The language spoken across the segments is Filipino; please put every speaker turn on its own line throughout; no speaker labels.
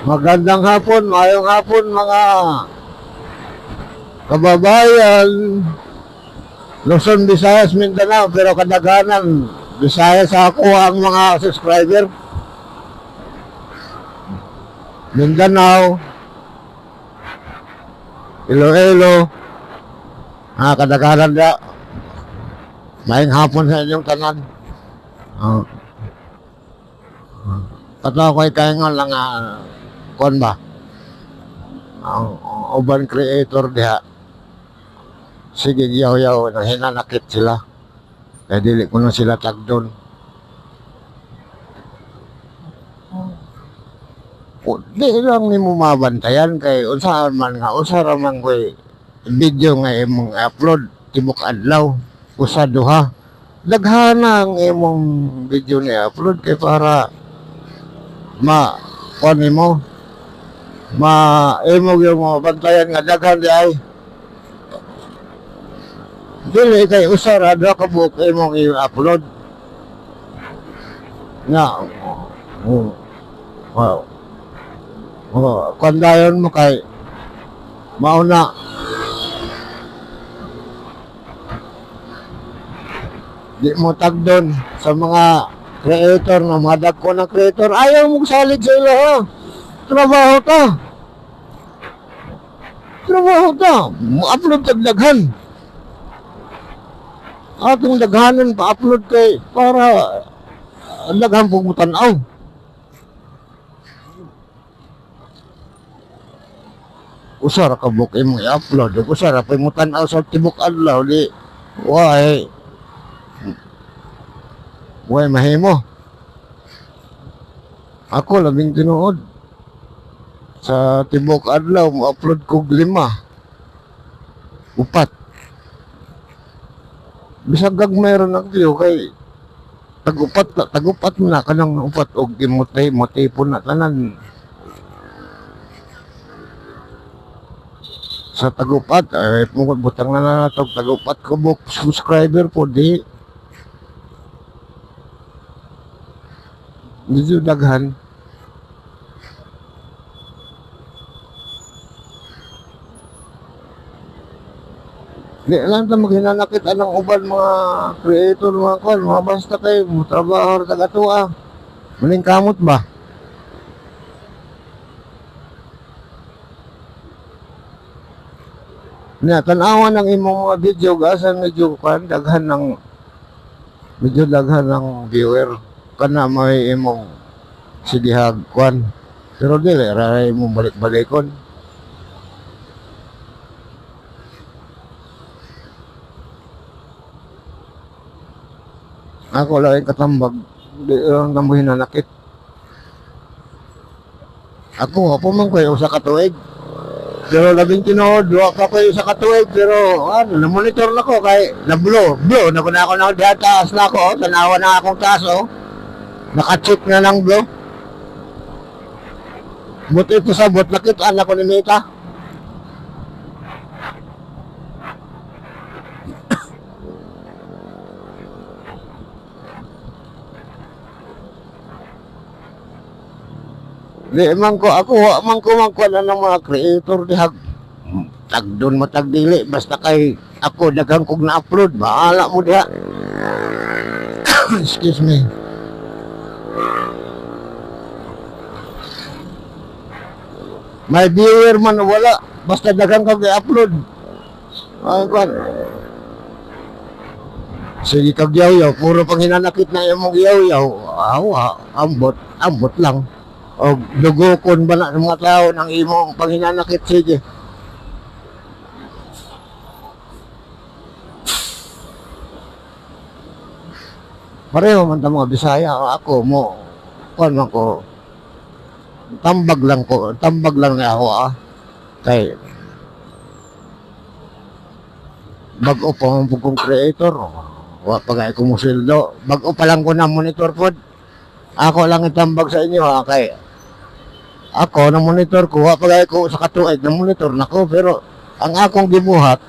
Magandang hapon, mayong hapon mga kababayan, Luzon, Visayas, Mindanao, pero kadaghanan Visayas ako ang mga subscriber. Mindanao, Iloilo, kadaghanan da. Mayong hapon sa inyong tanan. Kato ko'y kaingon lang kon ba? Ang uban creator diha. Sige, yaw-yaw, hinanakit sila. Kaya dili ko na sila tagdon. Di lang ni mo mabantayan kay usahan man nga, usara man ko'y video nga imong upload, tibok adlaw, usa duha. Daghana ang imong video ni upload kay para kon mo imog yung mga bantayan nga daghan di ay dili kay usara do ka book imong i-upload nga kandayon mo kay mauna di mo tagdon sa mga creator na mga dagko ng creator. Ayaw mong salig sa ilo, ha? Trabaho ta. Trabaho ta. Upload tagdaghan. Atong daghanan pa-upload kay para daghan pagmutanaw. Usara ka book imong i-upload. Usara pa imutanaw sa tibok adlaw. Di, Uy, mahimo. Ako labing tinuod. Sa tibok adlaw, mo-upload ko 5. 4. Bisag mayroon ng view kay tagupat mo na ka ng 4 o gimutay po na tanan. Sa tagupat, ay butang na natog tagupat ko book subscriber po di. Medyo daghan. Di lang ta maghinanakit anang uban mga creator mga basta kayo mo trabaho taga-tuwa. Maning kamot ba? Nya tan-awan ang imong mga video gasan medyo daghan ng viewer. Kana may imong sigihag kwan pero dili raray mo balik-balikon. Ako lang katambag di lang tambuhin na nakit. Ako man kayo sa katuig pero labing tinood ka kayo sa katuig pero na-monitor na ko kay na-blow na ako na diha taas na ako tanawa na akong taas naka-check na lang bro. Buti ito sa bot nakita ko ni Mita. Di man ko na ng mga creator dihag tagdon matagdili basta kay ako daghang kog na-upload bahala mo diha. Excuse me. May viewer man wala basta daghang kag i-upload. Ay kwan. Sige kag yaw-yaw puro pang hinanakit na imong yaw-yaw. Ambot lang. O dugokon ba na ng mga tao ng imong panghinanakit sige. Pareho man ta mga Bisaya ako mo kwan man ko tambag lang na ako kay bago pa ang pugong creator wa pa kay ko musildo bago pa lang ko na monitor pod ako lang itambag sa inyo kay ako na monitor ko wa pa kay ko sa katuig na monitor nako pero ang akong gibuhat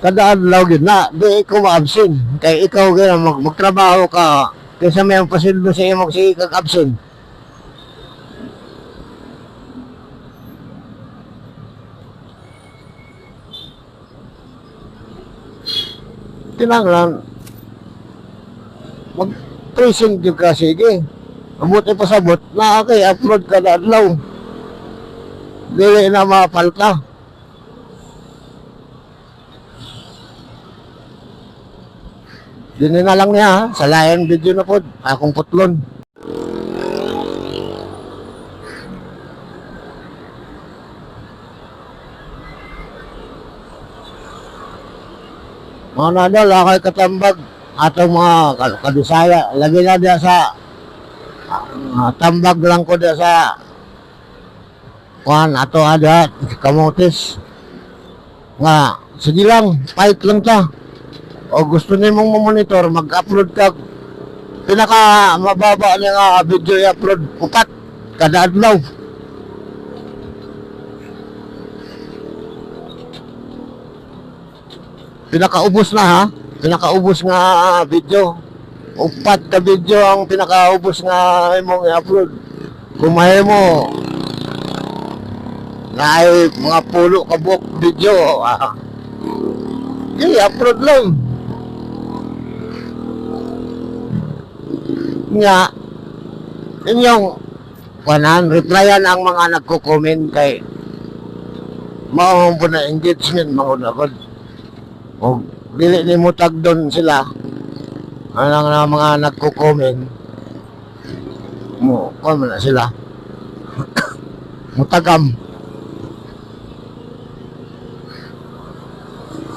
kada adlaw gid na di ko ma-absent kay ikaw gyud magtrabaho ka kaysa may pasildo sa imong si kag absent. Kinanglan, mag-tracing yung ka, sige. Mabuti pasabot, na okay, upload ka na adlaw. Dili na mapalta. Dini na lang niya, ha? Sa layan video na po, akong putlon. Mga nadal, ako'y katambag atong mga kadisaya. Lagi na diya sa tambag lang ko diya sa kuhan ato ada kamotes. Nga, sige lang, fight lang ta. O gusto nimong monitor, mag-upload ka. Pinaka mababa niya nga video i-upload, 4 kada adlaw. Pinakaubos na ha, pinakaubos nga video. 4 ka video ang pinakaubos nga imong i-upload. Kumahe mo na ay mga pulo ka buok video. I-upload lang. Nga, inyong replyan ang mga nagko-comment kay maong po na engagement mga unagod. O dili ni mo tag doon sila anang na mga nagko-comment mo na sila mutagam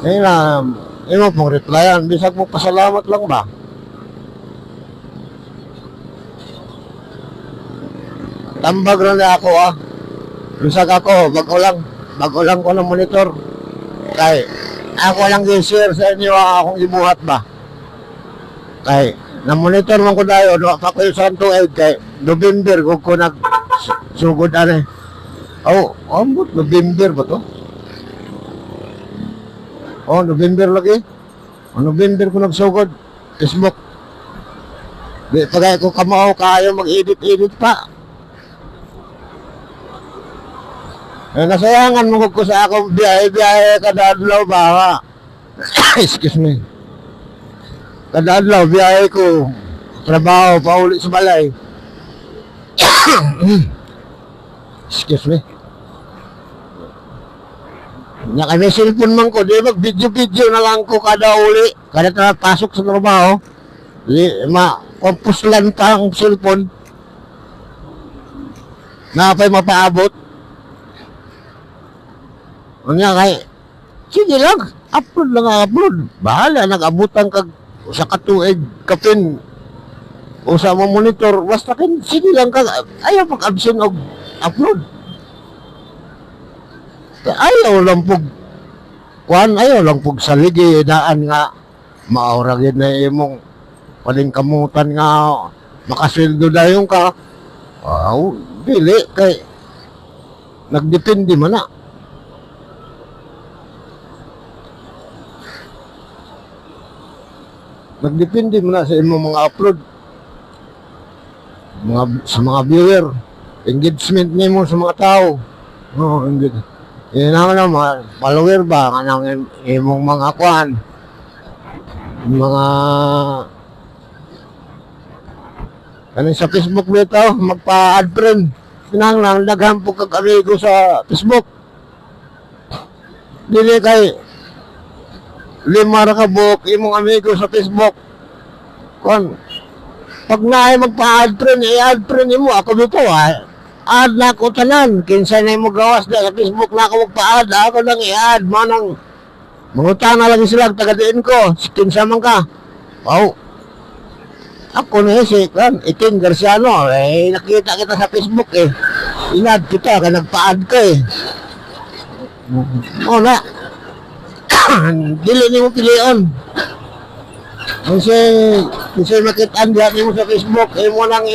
eh na imo pong replyan bisag mo pasalamat lang ba tambag rin na ako bisag ako bago lang ko ng monitor kay ako lang i-share sa inyo akong ibuhat ba. Kay, na-monitor man ko dayo, pa ko yung santo kay November ko nagsugod ane. Ambot, November ba to? November lagi. November ko nagsugod. Facebook. Di, pagay ko kamao kayo mag-edit pa. Nasayangan mo ko sa akong biyahe kada adlaw ba? Excuse me. Kada adlaw biyahe ko trabaho pauli sa balay. Excuse me. Nya kay cellphone man ko, di mag video na lang ko kada uli, kada pasok sa trabaho. Di kompuslan pa ang cellphone. Napay mapaabot. Unya kay sige lang, upload lang upload. Bahala nag-abutan kag sa katuig kapin o sa mo monitor basta kin sige lang kag ayaw pag-absent og upload. Ayaw lang pug saligi daan nga maura gid na imong paningkamutan nga makasweldo dayon ka. Dili kay nagdepende man na. Nagdepende mo na sa imong mga upload. Sa mga viewer. Engagement nimo sa mga tao. Engagement. Yan ang mga follower ba? Anong imong mga kwan. Mga kanin sa Facebook dito, magpa-add friend. Sinang naghampo kag amigo sa Facebook. Dili kay 5 ka buok imong amigo sa Facebook. Kon pag naay magpa-add friend, i-add friend mo ako dito add na ko tanan. Kinsa na mo gawas na sa Facebook na ako magpa-add, ako lang i-add manang mangutang na lang sila taga-diin ko. Kinsa man ka? Ako na si Iting Garciano, nakita kita sa Facebook i-add kita ka nagpa-add ka na dili nimo pilion. Kasi makitaan diyan mo sa Facebook, mo lang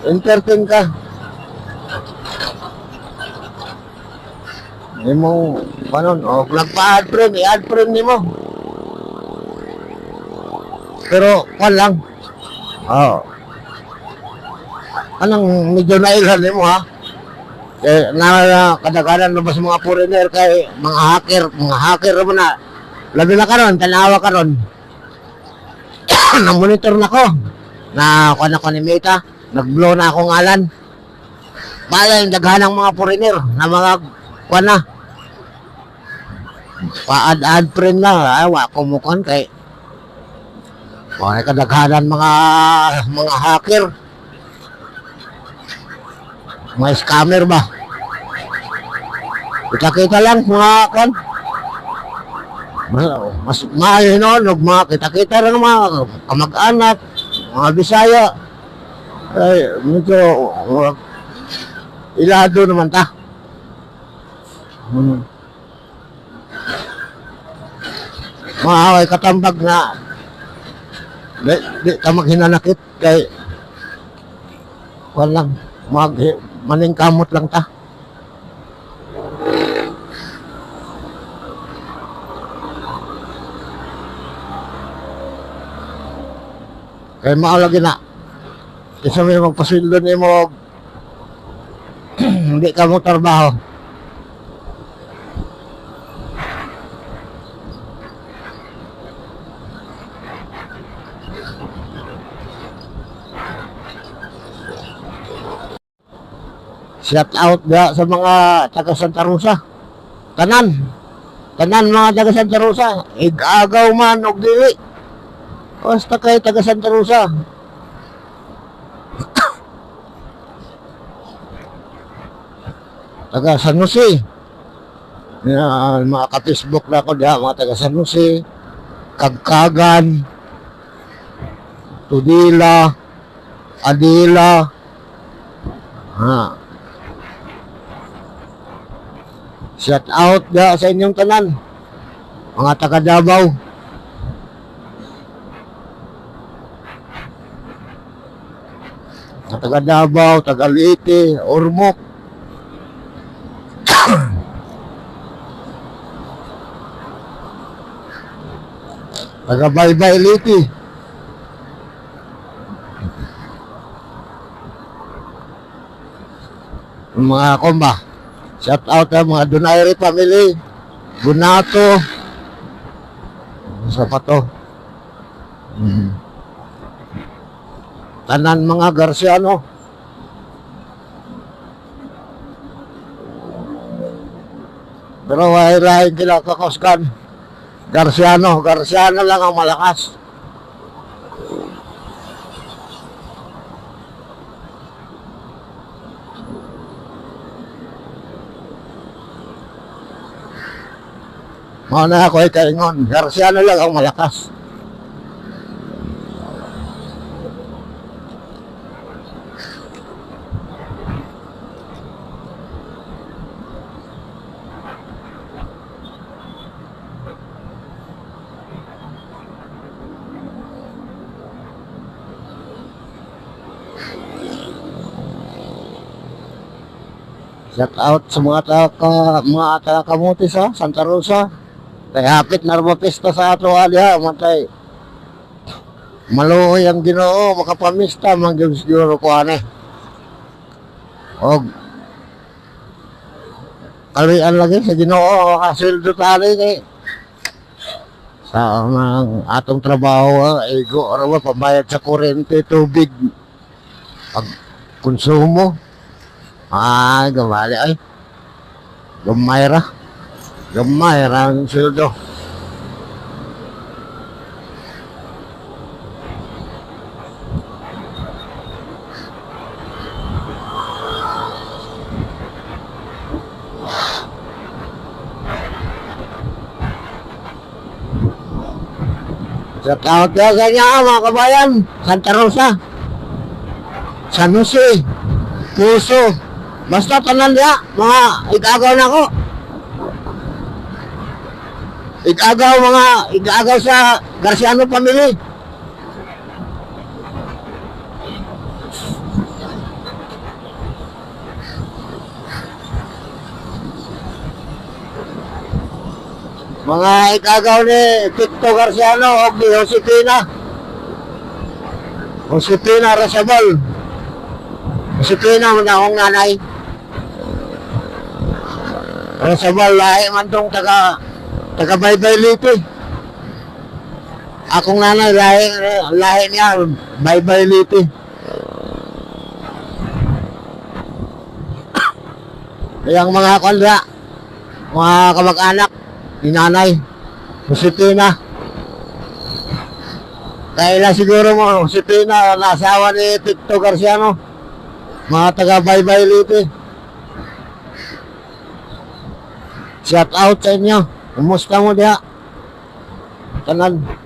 entertain ka. Mo panon nagpa-add friend, i-add friend nimo. Pero kwan lang. Anong medyo nailhan nimo ha? Kadaganan na ba sa mga foreigner kay mga hacker naman na Labi na karon, tanawa karon. Na-monitor na ko. Na kuan ako ni Mita, nag-blow na akong ngalan. Bala yung daghan ng mga foreigner na mga kuan na. Pa-add friend na, wa ko mo kuan kay wala kadaghanan mga hacker. Mga scammer ba? Kita-kita lang mga kuan. Mas maayo noon, mga kita-kita lang mga kamag-anak, mga Bisaya. Ay, medyo ilado naman ta. Maaway katambag na di ta maghinanakit kay walang maningkamot lang ta. Kaya maalagi na. Isa may magpasildo ni mo hindi ka mo trabaho. Shout out ba sa mga taga Santa Rosa. Tanan mga taga Santa Rosa. Igagaw man og dili. Basta kay taga Santa Rosa. Taga San Jose. Mga ka-Facebook na ako diha, mga taga San Jose, Kagkagan, Tudila, Adila. Shout out diha sa inyong tanan. Mga taga Davao. Taga Davao, taga Leyte, Ormoc. Taga Baybay Leyte. Mga komba. Shout out sa mga Donaire family. Bunato. Sa pato. Tanan mga Garciano. Pero wahirahin sila kakoskan. Garciano lang ang malakas. Mauna ako ay kaingon. Garciano lang ang malakas. Shout out sa mga taga-Kamuti sa Santa Rosa. Kaya hapit na rin pista sa ato alya. Matay maluoy ang Ginoo, makapamista mangyong siguro ko ane. O kalian lagi sa Ginoo, kasildo tali kay sa atong trabaho, igo raw pambayad sa kuryente, tubig, pag konsumo. Ay, gamali ay. Gamay ra ang sildo. Shout out ya sa inyo mga kabayan. Santa Rosa, San Jose, Puso. Basta tanan diya, mga igagaw na ko. Igagaw sa Garciano family. Mga igagaw ni Tito Garciano o ni Josefina Rasabal. Josefina mo na akong nanay. Rasabal lahi man tong taga Baybay Leyte. Akong nanay, lahi niya, Baybay Liti. Yung mga kandra, mga kamag-anak, ni nanay, Josepina. Kailan siguro mo, Josepina, nasawa ni Tito Garciano, mga taga Baybay Liti. Shout out sa inyo. Kumusta mo diha? Tanan.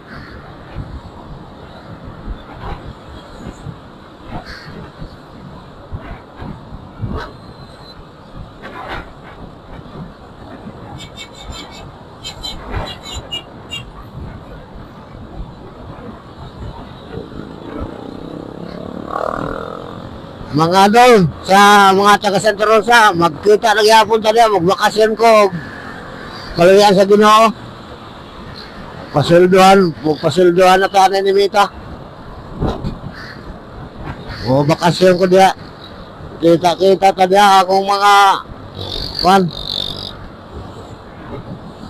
Mga doon, sa mga taga Santa Rosa, magkita nagyapon tayo, magbakasyon ko. Kaluyan sa Ginoo. Pasulduhan na tayo ni Mita. O, bakasyon ko diya. Kita-kita tayo akong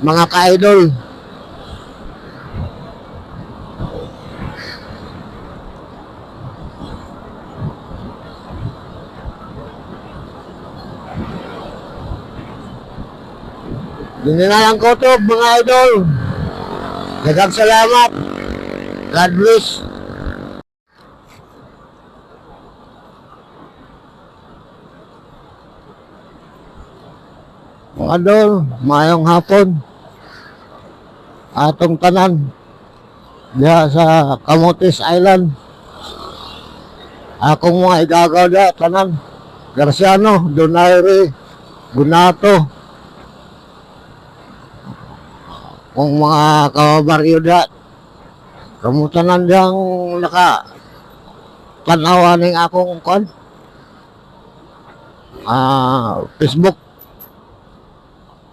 mga ka-idol. Dininalang ko to, mga idol. Daghang salamat. God bless. Mga idol, mayong hapon. Atong tanan. Diya sa Camotes Island. Akong mga igagaw diya, tanan. Garciano, Donaire, Gunato. Kung mga kabaryo dat, kamutanan diyang tanawa ng akong Facebook.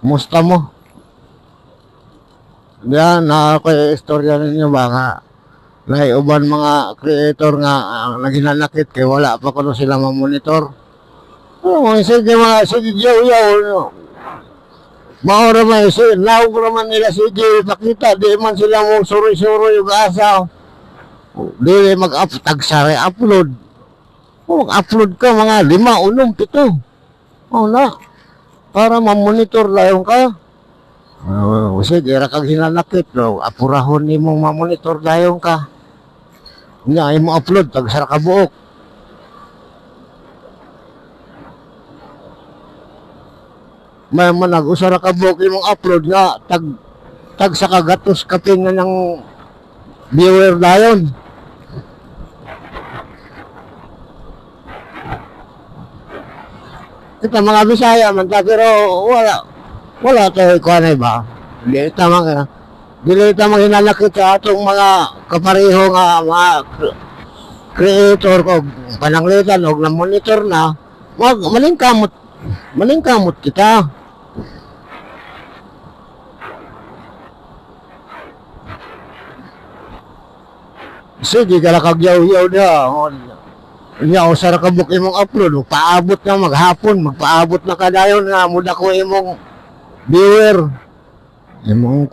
Musta mo? Diyan, ako istorya ninyo baka naiuban mga creator nga naghinanakit kay wala pa kuno sila mamonitor. Sige yaw. Maura may naog naman nila sige pakita di man sila mo suri-suri yung asa. Dili tag-sari upload. Mag-upload ka mga 5, 7. Na. Para mamonitor layon ka. Sige ra kag hinanakit no. Apurahon nimo mamonitor dayon ka. Nya imo upload tag-sara ka buok. May manag-usara ka buok imong upload nga tag sa kagatos kapin nga ng viewer dayon. Kita mga Bisaya man ta pero wala tayo kuanay ba. Dili ta hinanakit sa atong mga kapareho nga mga creator ko pananglitan og na monitor na maningkamot kita. Sige ka lang kagyaw-yaw na. Nya, usara ka book imong upload. Magpaabot na maghapon. Magpaabot na kadayon na muda ko imong viewer. Imong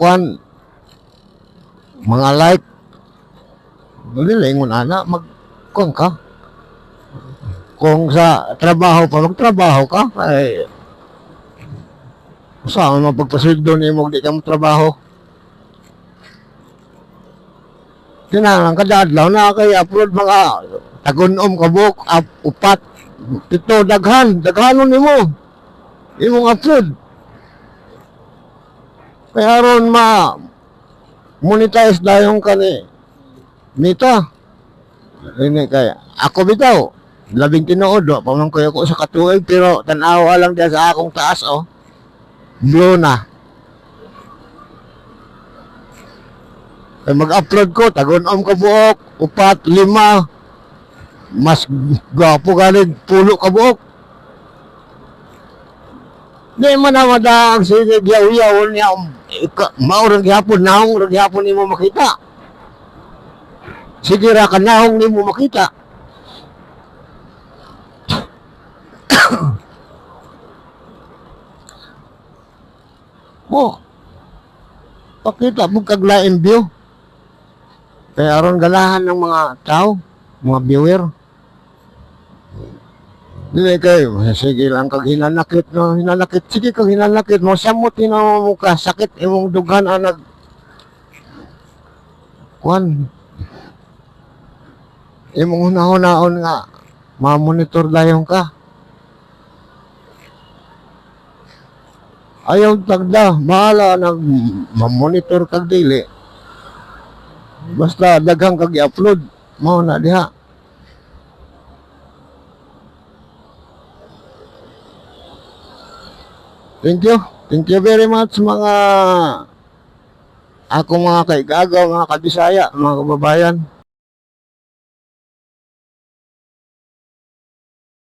mga like. Lingon ana, magkuan ka. Kung sa trabaho pa, magtrabaho ka. Ay, saan mapagpasildo nimo di ka mo trabaho? Kinahanglan kada adlaw na kay upload mga tagunom ka buok, 4, 7 daghanon nimo. Imong upload. Kaya ron monetize dayon ka ni Mita. Ini kaya ako bitaw 11 tinuod pa man ko sa katuig pero tan-awa lang diya sa akong taas blue na. Mag-upload ko, tagunom ka buok, 4, 5, mas gwapo ganit, 10 ka buok. Di man na madaang sige, yaw-yaw niya, maurang gihapon, nahong gihapon ni mo makita. Sige ra ka, nahong ni mo makita. Pakita mo kaglaing view. Kaya aron ganahan ng mga tao, mga viewer. Dili kayo, sige lang kag hinanakit no, hinanakit, sige kag hinanakit mo, samot mo ka, sakit imong dughan anag kuan. Imong hunahon nga, ma-monitor dayon ka. Ayaw tagda, bahala nag ma-monitor kag dili. Basta daghang kag i-upload, mao na diha. Thank you. Thank you very much mga akong mga kaigagaw, mga kabisaya, mga kababayan.